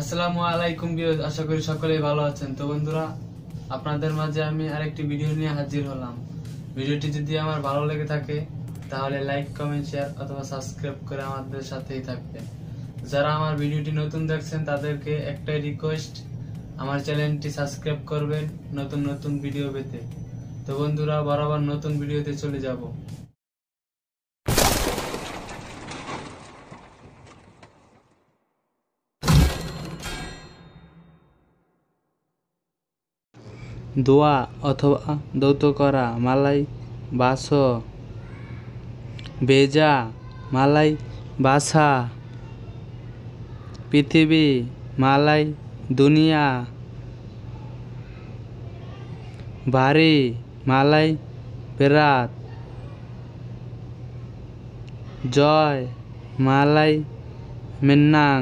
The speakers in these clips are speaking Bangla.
আসসালামু আলাইকুম ভিউয়ার্স, আশা করি সকলেই ভালো আছেন। তো বন্ধুরা, আপনাদের মাঝে আমি আরেকটি ভিডিও নিয়ে হাজির হলাম। ভিডিওটি যদি আমার ভালো লেগে থাকে তাহলে লাইক, কমেন্ট, শেয়ার অথবা সাবস্ক্রাইব করে আমাদের সাথেই থাকবেন। যারা আমার ভিডিওটি নতুন দেখছেন তাদেরকে একটাই রিকোয়েস্ট, আমার চ্যানেলটি সাবস্ক্রাইব করবেন নতুন নতুন ভিডিও পেতে। তো বন্ধুরা, বরাবর নতুন ভিডিওতে চলে যাব। দোয়া অথবা দৌত করা মালাই বাস, বেজা মালাই বাসা, পৃথিবী মালাই দুনিয়া, বাড়ি মালাই বেরাত, জয় মালাই মিন্নাং,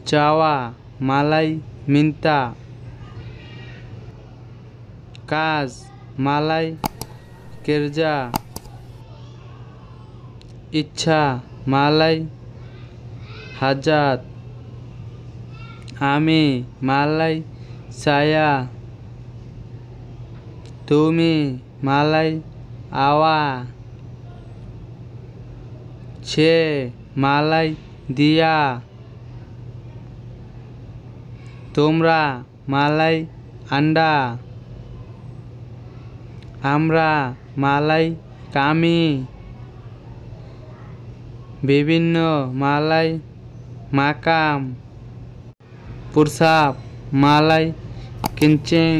চাওয়া মালাই মিন্তা, কাজ মালাই কেরজা, ইচ্ছা মালাই হাজাত, আমি মালাই saya, তুমি মালাই আওয়া, সে মালাই দিয়া, তোমরা মালাই আন্ডা, আমরা মালাই কামি, বিভিন্ন মালাই মাকাম, পুরসাপ মালাই কিঞ্চিং,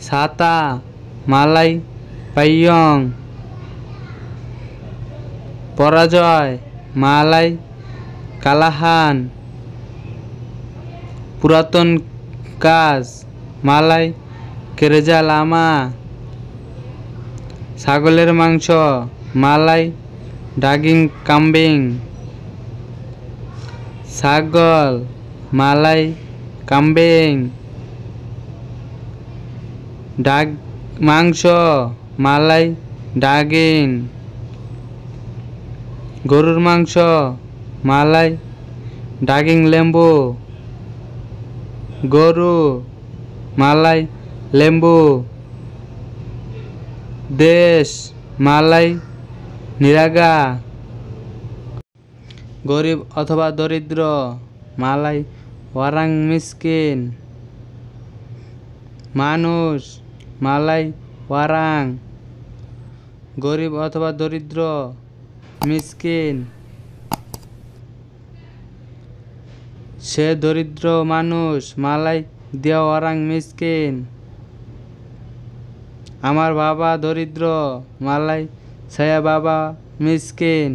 ছাতা মালাই পাইয়ং, পরাজয় মালাই কালাহান, পুরাতন কাজ মালাই কেরেজা লামা, ছাগলের মাংস মালাই ডাগিং কাম্বিং, ছাগল মালাই কাম্বিং, ডাগ মাংস মালাই ডাগিং, গরুর মাংস মালাই ডাগিং লেম্বু, গরু মালাই লেম্বু, দেশ মালাই নিরাগা, গরিব অথবা দরিদ্র মালাই ওয়ারাং মিসকিন, মানুষ মালাই ওয়ারাং, গরিব অথবা দরিদ্র মিসকিন, সে দরিদ্র মানুষ মালাই দিয়া ওয়ারাং মিসকিন, আমার বাবা দরিদ্র মালাই saya বাবা মিসকিন,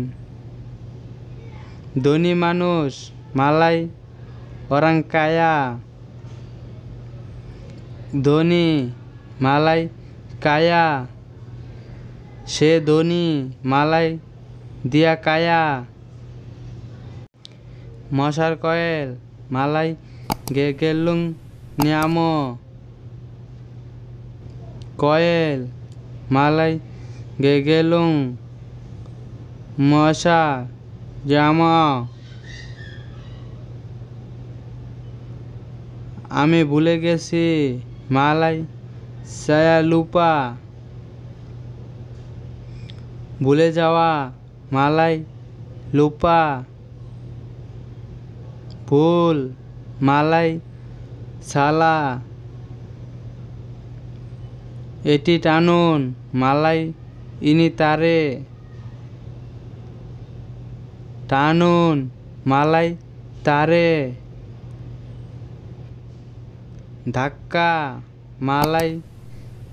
ধনী মানুষ মালাই orang kaya, ধনী মালাই kaya, সে ধনী মালাই দিয়া kaya, মশার কয়েল মালাই গেগেলুং নিয়ামো, কয়েল মালাই গেগেলুং মশা জামা, আমি ভুলে গেছি মালাই saya lupa, ভুলে যাওয়া মালাই lupa, ভুল মালাই সালা, এটি টানুন মালাই ইনি তারে, টানুন মালাই তারে, ধাক্কা মালাই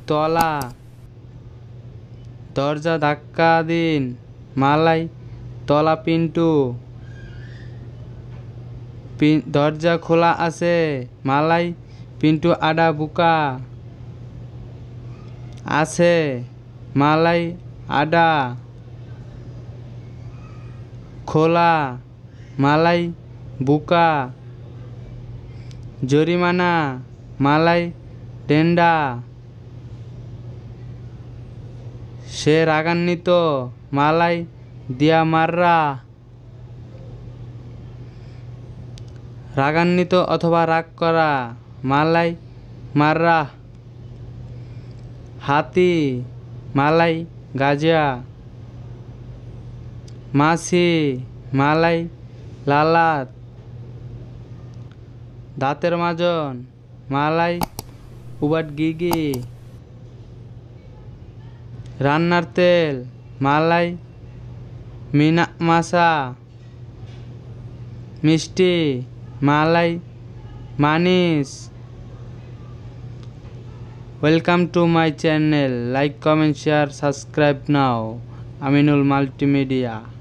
তলা, দরজা ধাক্কা দিন মালাই তলা পিন্টু, দরজা খোলা আছে মালাই পিন্টু আডা বুকা, আছে মালাই আডা, খোলা মালাই বুকা, জরিমানা মালাই ডেন্ডা, সে রাগান্বিত মালাই দিয়া মাররা, রাগান্বিত অথবা রাগ করা, মালাই মাররা। হাতি, মালাই গাজিয়া। মাছি, মালাই লালাত। দাঁতের মাজন, মালাই উবাট গিগি। রান্নার তেল, মালাই মিনা মাসা। মিষ্টি, মালাই মানিস। Welcome to my channel. Like, comment, share, subscribe now. Aminul Multimedia.